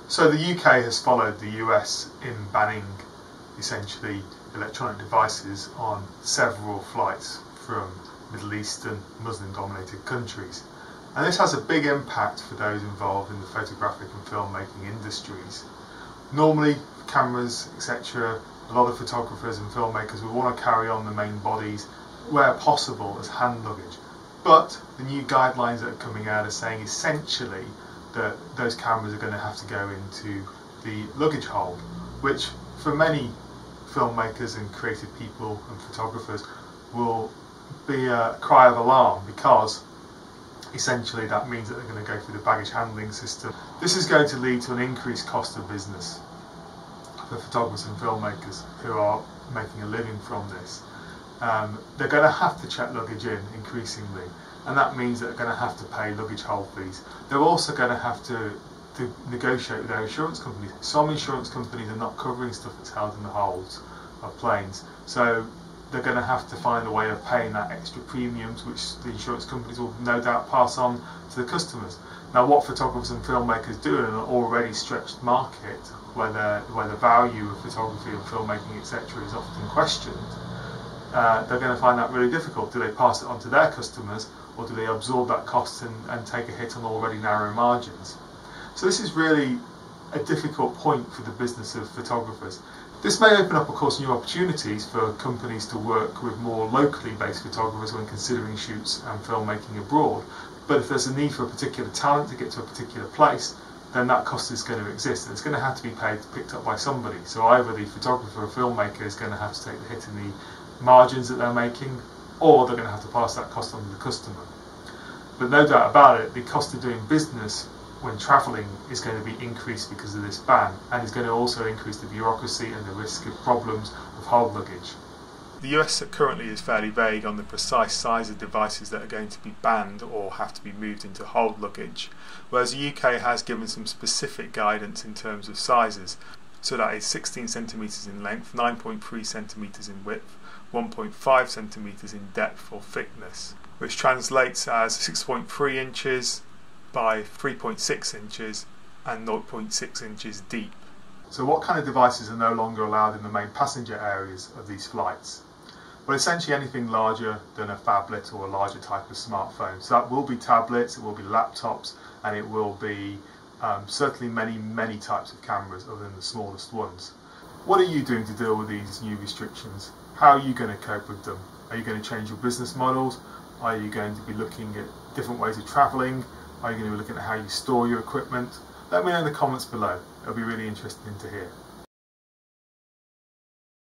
So the UK has followed the US in banning essentially electronic devices on several flights from Middle Eastern Muslim dominated countries, and this has a big impact for those involved in the photographic and filmmaking industries. Normally cameras, etc., a lot of photographers and filmmakers will want to carry on the main bodies where possible as hand luggage, but the new guidelines that are coming out are saying essentially that those cameras are going to have to go into the luggage hold, which for many filmmakers and creative people and photographers will be a cry of alarm, because essentially that means that they're going to go through the baggage handling system. This is going to lead to an increased cost of business for photographers and filmmakers who are making a living from this. They're going to have to check luggage in increasingly, and that means that they're going to have to pay luggage hold fees. They're also going to have to negotiate with their insurance companies. Some insurance companies are not covering stuff that's held in the holds of planes, so they're going to have to find a way of paying that extra premiums, which the insurance companies will no doubt pass on to the customers. Now, what photographers and filmmakers do in an already stretched market, where the value of photography and filmmaking, etc., is often questioned, they're going to find that really difficult. Do they pass it on to their customers, or do they absorb that cost and take a hit on already narrow margins? So this is really a difficult point for the business of photographers. This may open up, of course, new opportunities for companies to work with more locally based photographers when considering shoots and filmmaking abroad. But if there's a need for a particular talent to get to a particular place, then that cost is going to exist, and it's going to have to be picked up by somebody. So either the photographer or filmmaker is going to have to take the hit in the margins that they're making, or they're going to have to pass that cost on to the customer. But no doubt about it, the cost of doing business when travelling is going to be increased because of this ban, and is going to also increase the bureaucracy and the risk of problems of hold luggage. The US currently is fairly vague on the precise size of devices that are going to be banned or have to be moved into hold luggage, whereas the UK has given some specific guidance in terms of sizes. So that is 16 centimetres in length, 9.3 centimetres in width, 1.5 centimetres in depth or thickness, which translates as 6.3 inches by 3.6 inches and 0.6 inches deep. So what kind of devices are no longer allowed in the main passenger areas of these flights? Well, essentially anything larger than a phablet or a larger type of smartphone. So that will be tablets, it will be laptops, and it will be certainly many types of cameras other than the smallest ones. What are you doing to deal with these new restrictions? How are you going to cope with them? Are you going to change your business models? Are you going to be looking at different ways of travelling? Are you going to be looking at how you store your equipment? Let me know in the comments below. It'll be really interesting to hear.